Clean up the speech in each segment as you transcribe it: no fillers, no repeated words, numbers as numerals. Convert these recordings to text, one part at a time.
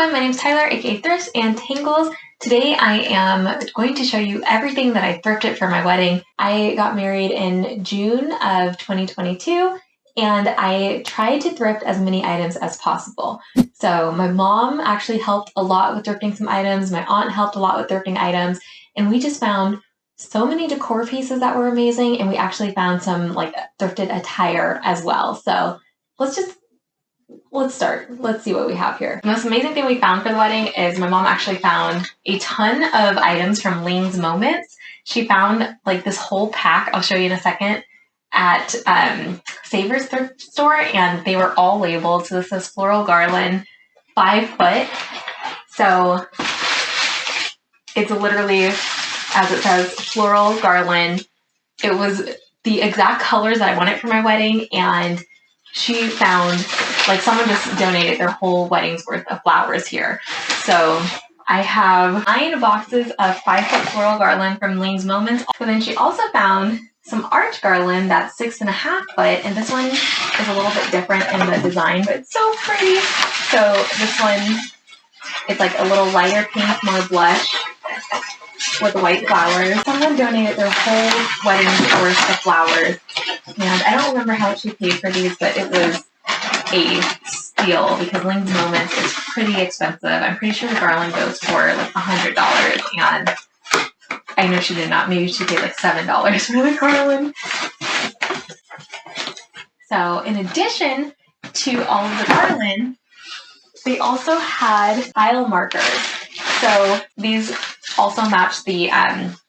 everyone, my name is Tyler, aka Thrifts and Tangles. Today I am going to show you everything that I thrifted for my wedding. I got married in June of 2022 and I tried to thrift as many items as possible. So my mom actually helped a lot with thrifting some items, my aunt helped a lot with thrifting items, and we just found so many decor pieces that were amazing, and we actually found some like thrifted attire as well. So let's start. Let's see what we have here. The most amazing thing we found for the wedding is my mom actually found a ton of items from Lane's Moments. She found like this whole pack, I'll show you in a second, at Savers Thrift Store, and they were all labeled. So this is floral garland, 5 foot. So it's literally, as it says, floral garland. It was the exact colors that I wanted for my wedding, and she found, like, someone just donated their whole wedding's worth of flowers here. So I have 9 boxes of 5 foot floral garland from Lane's Moments. But then she also found some arch garland that's 6.5 foot, and this one is a little bit different in the design, but it's so pretty. So this one, it's like a little lighter pink, more blush, with white flowers. Someone donated their whole wedding's worth of flowers, and I don't remember how much she paid for these, but it was a steal because Lane's Moments is pretty expensive. I'm pretty sure the garland goes for like $100, and I know she did not. Maybe she paid like $7 for the garland. So in addition to all of the garland, they also had tile markers. So these also match the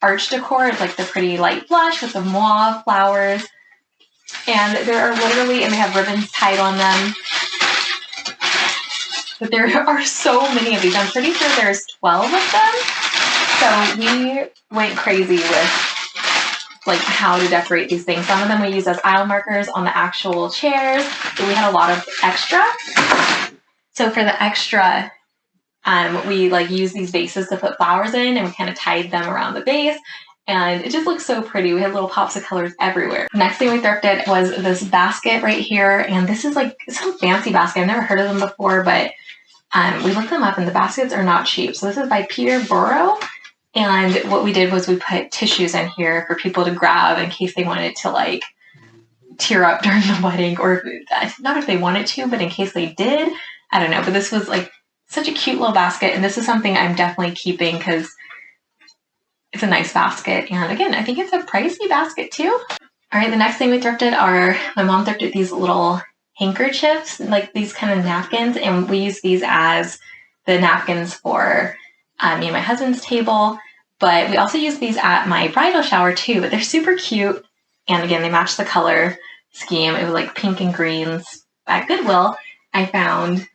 arch decor. It's like the pretty light blush with the mauve flowers. And there are literally, and they have ribbons tied on them. But there are so many of these. I'm pretty sure there's 12 of them. So we went crazy with like how to decorate these things. Some of them we use as aisle markers on the actual chairs. But we had a lot of extra. So for the extra, we like use these vases to put flowers in, and we kind of tied them around the base, and it just looks so pretty. We had little pops of colors everywhere. Next thing we thrifted was this basket right here, and this is like some fancy basket. I've never heard of them before, but we looked them up, and the baskets are not cheap. So this is by Peter Burrow, and what we did was we put tissues in here for people to grab in case they wanted to like tear up during the wedding, or not if they wanted to, but in case they did. I don't know, but this was like such a cute little basket, and this is something I'm definitely keeping because it's a nice basket, and again, I think it's a pricey basket too. All right, the next thing we thrifted are, my mom thrifted these little handkerchiefs, like these kind of napkins, and we use these as the napkins for me and my husband's table, but we also use these at my bridal shower too, but they're super cute, and again, they match the color scheme. It was like pink and greens. At Goodwill, I found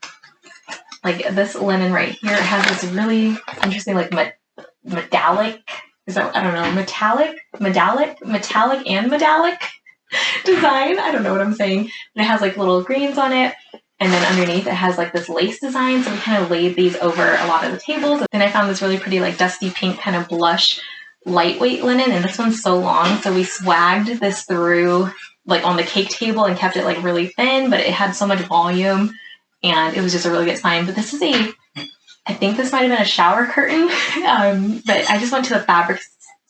like this linen right here. It has this really interesting like metallic, is that, I don't know, metallic and metallic design. I don't know what I'm saying. But it has like little greens on it, and then underneath it has like this lace design. So we kind of laid these over a lot of the tables. Then I found this really pretty like dusty pink kind of blush lightweight linen, and this one's so long, so we swagged this through like on the cake table and kept it like really thin, but it had so much volume, and it was just a really good sign. But this is I think this might have been a shower curtain, but I just went to the fabric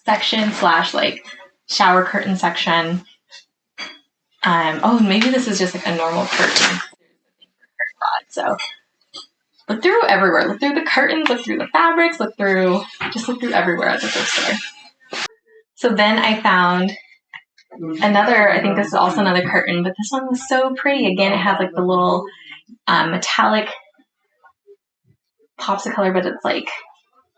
section / like shower curtain section. Oh, maybe this is just like a normal curtain. So look through everywhere. Look through the curtains, look through the fabrics, look through everywhere at the thrift store. So then I found another, I think this is also another curtain, but this one was so pretty. Again, it had like the little metallic pops of color, but it's like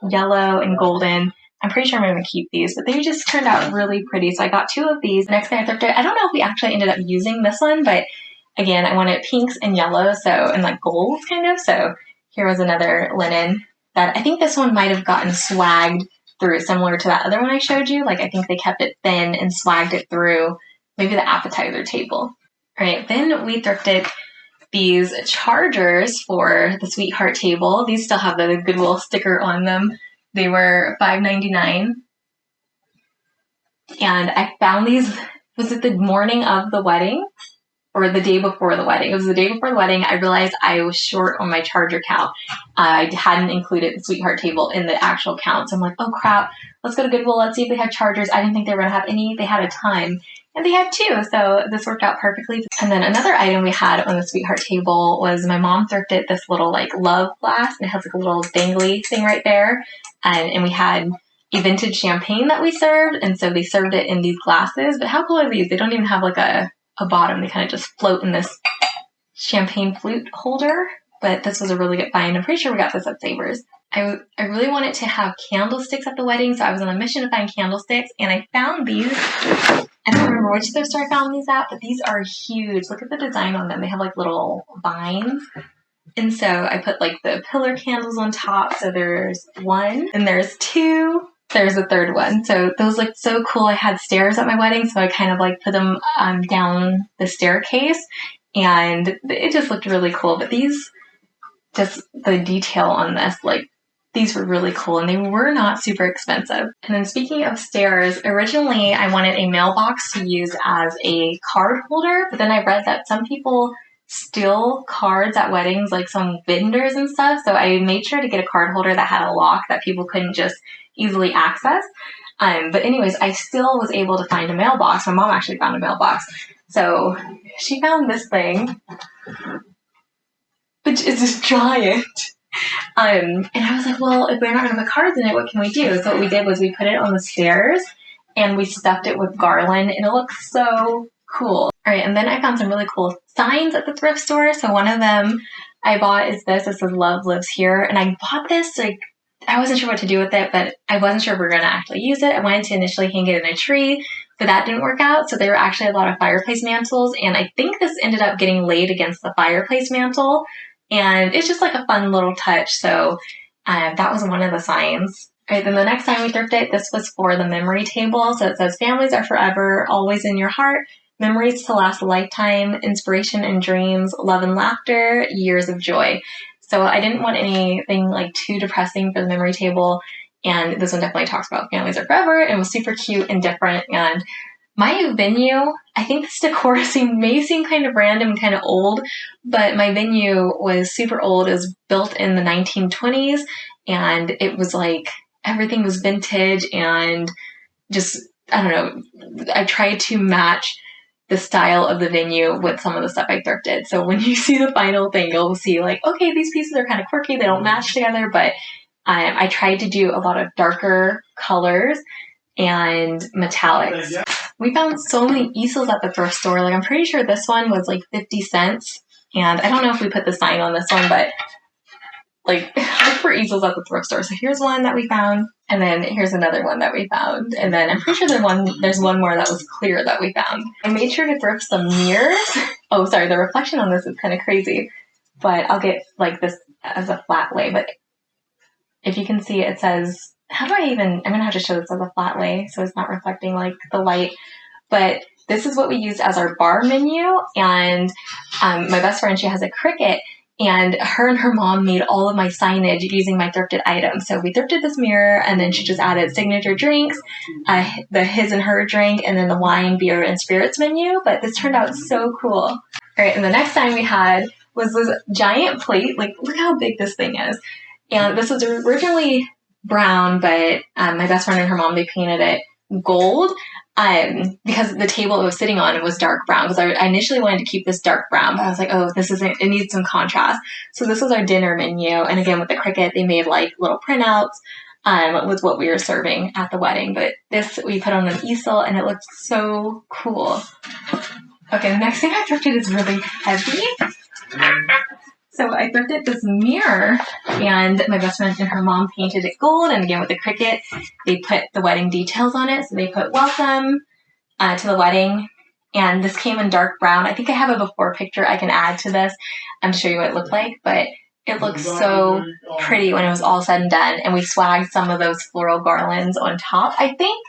yellow and golden. I'm pretty sure I'm going to keep these, but they just turned out really pretty. So I got 2 of these. Next thing I thrifted, I don't know if we actually ended up using this one, but again, I wanted pinks and yellow, so, and like golds kind of. So here was another linen that I think this one might have gotten swagged through, similar to that other one I showed you. Like I think they kept it thin and swagged it through maybe the appetizer table. All right, then we thrifted these chargers for the sweetheart table. These still have the Goodwill sticker on them. They were $5.99. And I found these, was it the morning of the wedding? or the day before the wedding. It was the day before the wedding. I realized I was short on my charger count. I hadn't included the sweetheart table in the actual count. So I'm like, oh crap, let's go to Goodwill. Let's see if they have chargers. I didn't think they were going to have any. They had a ton. And they had 2. So this worked out perfectly. And then another item we had on the sweetheart table was my mom thrifted this little like love glass. And it has like a little dangly thing right there. And we had a vintage champagne that we served. And so they served it in these glasses. But how cool are these? They don't even have like a bottom. They kind of just float in this champagne flute holder. But this was a really good find. I'm pretty sure we got this at Savers. I really wanted to have candlesticks at the wedding, so I was on a mission to find candlesticks, and I found these. I don't remember which thrift store I found these at, but these are huge. Look at the design on them. They have like little vines. And so I put like the pillar candles on top. So there's 1, and there's 2. There's a 3rd one. So those look so cool. I had stairs at my wedding, so I kind of like put them down the staircase, and it just looked really cool. But these, just the detail on this, like these were really cool, and they were not super expensive. And then speaking of stairs, originally I wanted a mailbox to use as a card holder, but then I read that some people steal cards at weddings, like some vendors and stuff. So I made sure to get a card holder that had a lock that people couldn't just easily access. But anyways, I still was able to find a mailbox. My mom actually found a mailbox. So she found this thing, which is just giant. And I was like, well, if we're not going to put cards in it, what can we do? So what we did was we put it on the stairs and we stuffed it with garland, and it looks so cool. All right, and then I found some really cool signs at the thrift store. So one of them I bought is this. It says "Love lives here," and I bought this, like, I wasn't sure what to do with it, but I wasn't sure if we were going to actually use it. I wanted to initially hang it in a tree, but that didn't work out. So there were actually a lot of fireplace mantles, and I think this ended up getting laid against the fireplace mantle. And it's just like a fun little touch. So that was one of the signs. All right, then the next time we thrifted, this was for the memory table. So it says, "Families are forever, always in your heart. Memories to last a lifetime. Inspiration and dreams. Love and laughter. Years of joy." So I didn't want anything like too depressing for the memory table. And this one definitely talks about families are forever. And it was super cute and different. And my venue, I think this decor may seem kind of random and kind of old, but my venue was super old. It was built in the 1920s, and it was like everything was vintage and just, I don't know, I tried to match the style of the venue with some of the stuff I thrifted. So when you see the final thing, you'll see like, okay, these pieces are kind of quirky. They don't match together, but I tried to do a lot of darker colors and metallics. We found so many easels at the thrift store. Like, I'm pretty sure this one was like 50 cents. And I don't know if we put the sign on this one, but like, look for easels at the thrift store. So here's one that we found, and then here's another one that we found. And then I'm pretty sure there's one more that was clear that we found. I made sure to thrift some mirrors. Oh, sorry, the reflection on this is kind of crazy, but I'll get like this as a flat lay. But if you can see, it says, I'm going to have to show this as a flat lay so it's not reflecting like the light. But this is what we used as our bar menu. And my best friend, she has a Cricut, and her mom made all of my signage using my thrifted items. So we thrifted this mirror, and then she just added signature drinks, the his and her drink, and then the wine, beer, and spirits menu. But this turned out so cool. All right, and the next time we had was this giant plate. Like, look how big this thing is. And this was originally brown, but my best friend and her mom, they painted it gold because the table it was sitting on was dark brown, because I initially wanted to keep this dark brown, but I was like, oh, it needs some contrast. So this was our dinner menu, and again with the Cricut, they made like little printouts with what we were serving at the wedding. But this we put on an easel, and it looked so cool. Okay, the next thing I thrifted is really heavy. So I thrifted this mirror, and my best friend and her mom painted it gold. And again, with the Cricut, they put the wedding details on it. So they put welcome to the wedding. And this came in dark brown. I think I have a before picture I can add to this to show you what it looked like. But it looked so pretty when it was all said and done. And we swagged some of those floral garlands on top, I think.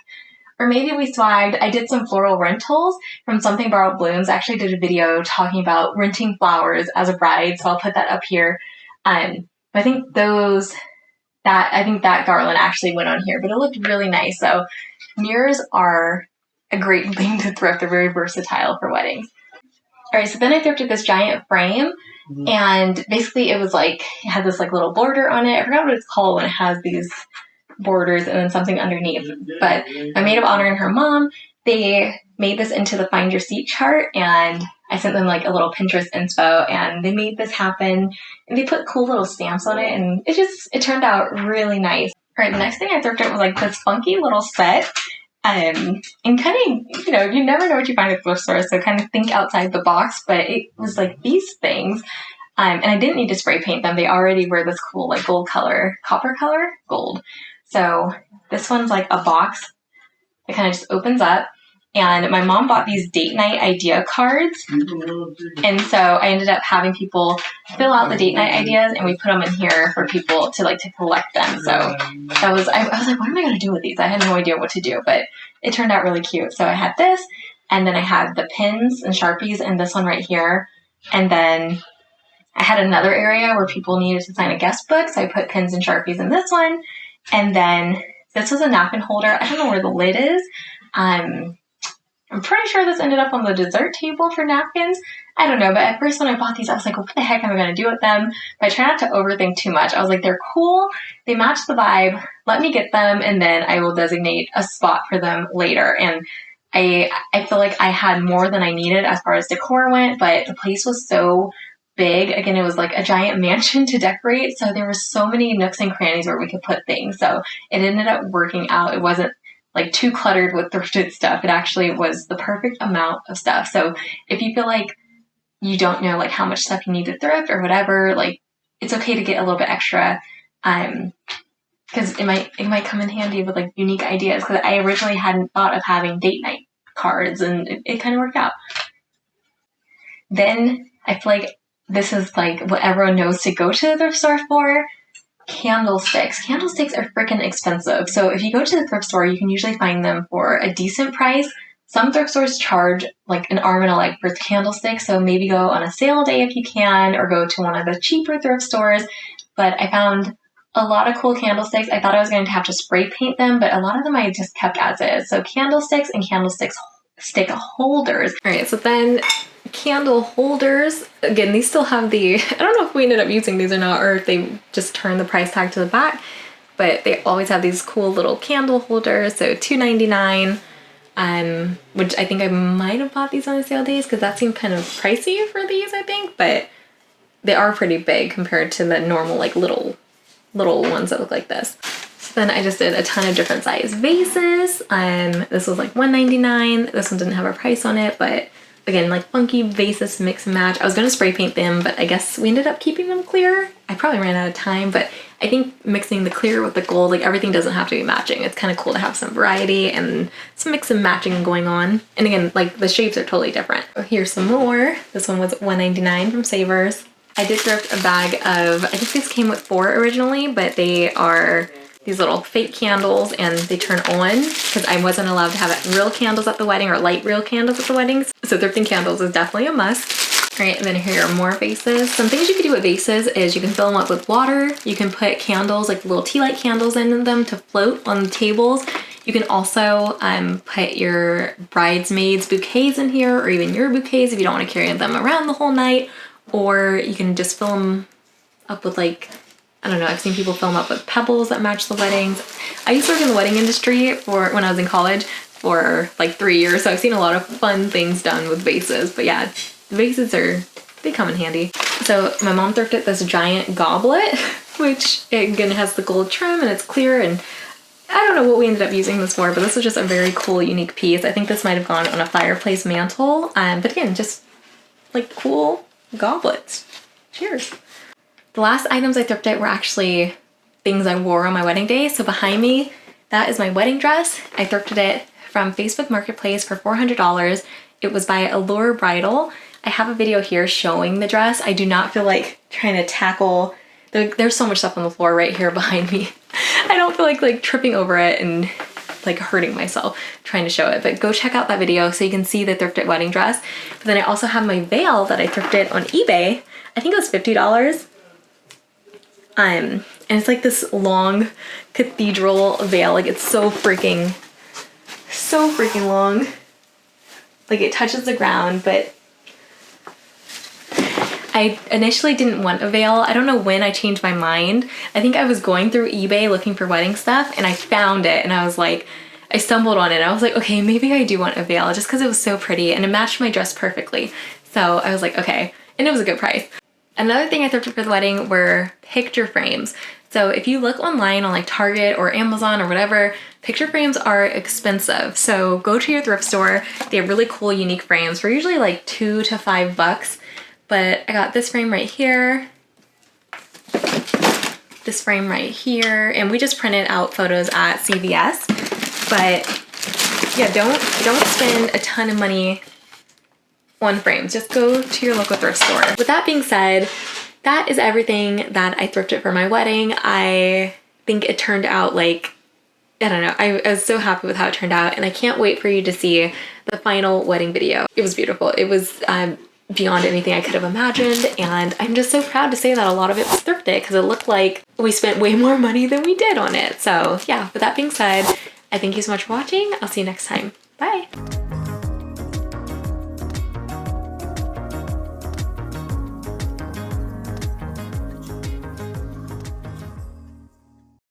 Or maybe we swagged, I did some floral rentals from Something Borrowed Blooms. I actually did a video talking about renting flowers as a bride, so I'll put that up here. I think that garland actually went on here, but it looked really nice. So mirrors are a great thing to thrift. They're very versatile for weddings. All right, so then I thrifted this giant frame, and basically it was like, it had this like little border on it. I forgot what it's called when it has these borders and then something underneath. But my maid of honor and her mom, they made this into the find your seat chart, and I sent them like a little Pinterest inspo, and they made this happen, and they put cool little stamps on it, and it turned out really nice. All right, the next thing I thrifted was like this funky little set. And kind of, you never know what you find at thrift stores, so kind of think outside the box, but it was like these things. And I didn't need to spray paint them. They already were this cool like gold color, copper color, gold. So this one's like a box that kind of just opens up. And my mom bought these date night idea cards. And so I ended up having people fill out the date night ideas, and we put them in here for people to collect them. So I was like, what am I going to do with these? I had no idea what to do, but it turned out really cute. So I had this, and then I had the pins and Sharpies in this one right here. And then I had another area where people needed to sign a guest book. So I put pins and Sharpies in this one. And then this was a napkin holder. I don't know where the lid is. I'm pretty sure this ended up on the dessert table for napkins. I don't know, but at first when I bought these, I was like, what the heck am I going to do with them? But I try not to overthink too much. I was like, they're cool. They match the vibe. Let me get them, and then I will designate a spot for them later. And I feel like I had more than I needed as far as decor went, but the place was so big. Again, it was like a giant mansion to decorate. So there were so many nooks and crannies where we could put things. So it ended up working out. It wasn't like too cluttered with thrifted stuff. It actually was the perfect amount of stuff. So if you feel like you don't know like how much stuff you need to thrift or whatever, like it's okay to get a little bit extra, because it might come in handy with like unique ideas. Because I originally hadn't thought of having date night cards, and it kind of worked out. Then I feel like this is like what everyone knows to go to the thrift store for. Candlesticks. Candlesticks are freaking expensive. So if you go to the thrift store, you can usually find them for a decent price. Some thrift stores charge like an arm and a leg for candlesticks. So maybe go on a sale day if you can, or go to one of the cheaper thrift stores. But I found a lot of cool candlesticks. I thought I was going to have to spray paint them, but a lot of them I just kept as is. So candlesticks and candlestick holders. All right, so then candle holders. Again, these still have the, I don't know if we ended up using these or not, or if they just turned the price tag to the back, but they always have these cool little candle holders. So $2.99, which I think I might have bought these on the sale days because that seemed kind of pricey for these, I think, but they are pretty big compared to the normal like little ones that look like this. So then I just did a ton of different size vases. This was like $1.99. This one didn't have a price on it, but again, like funky vases to mix and match. I was going to spray paint them, but I guess we ended up keeping them clear. I probably ran out of time, but I think mixing the clear with the gold, like everything doesn't have to be matching. It's kind of cool to have some variety and some mix and matching going on. And again, like the shapes are totally different. Here's some more. This one was $1.99 from Savers. I did thrift a bag of, I think these came with 4 originally, but they are these little fake candles, and they turn on because I wasn't allowed to have real candles at the wedding or light real candles at the weddings. So thrifting candles is definitely a must. All right, and then here are more vases. Some things you can do with vases is you can fill them up with water. You can put candles, like little tea light candles in them to float on the tables. You can also put your bridesmaids bouquets in here, or even your bouquets if you don't want to carry them around the whole night. Or you can just fill them up with like, I don't know, I've seen people fill them up with pebbles that match the weddings. I used to work in the wedding industry when I was in college for like 3 years, so I've seen a lot of fun things done with vases. But yeah, vases they come in handy. So my mom thrifted this giant goblet, which again has the gold trim and it's clear, and I don't know what we ended up using this for, but this was just a very cool, unique piece. I think this might have gone on a fireplace mantle, but again, just like cool goblets. Cheers. The last items I thrifted were actually things I wore on my wedding day. So behind me, that is my wedding dress. I thrifted it from Facebook Marketplace for $400. It was by Allure Bridal. I have a video here showing the dress. I do not feel like trying to tackle, there's so much stuff on the floor right here behind me. I don't feel like tripping over it and like hurting myself trying to show it, but go check out that video so you can see the thrifted wedding dress. But then I also have my veil that I thrifted on eBay. I think it was $50. And it's like this long cathedral veil. Like it's so freaking long. Like it touches the ground, but I initially didn't want a veil. I don't know when I changed my mind. I think I was going through eBay looking for wedding stuff and I found it and I was like, I stumbled on it. I was like, okay, maybe I do want a veil just because it was so pretty and it matched my dress perfectly. So I was like, okay, and it was a good price. Another thing I thrifted for the wedding were picture frames. So if you look online on like Target or Amazon or whatever, picture frames are expensive. So go to your thrift store. They have really cool, unique frames for usually like $2 to $5. But I got this frame right here, this frame right here, and we just printed out photos at CVS. But yeah, don't spend a ton of money on frames. Just go to your local thrift store. With that being said, that is everything that I thrifted for my wedding. I think it turned out like, I don't know, I was so happy with how it turned out and I can't wait for you to see the final wedding video. It was beautiful. It was beyond anything I could have imagined and I'm just so proud to say that a lot of it was thrifted because it looked like we spent way more money than we did on it. So yeah, with that being said, I thank you so much for watching. I'll see you next time. Bye.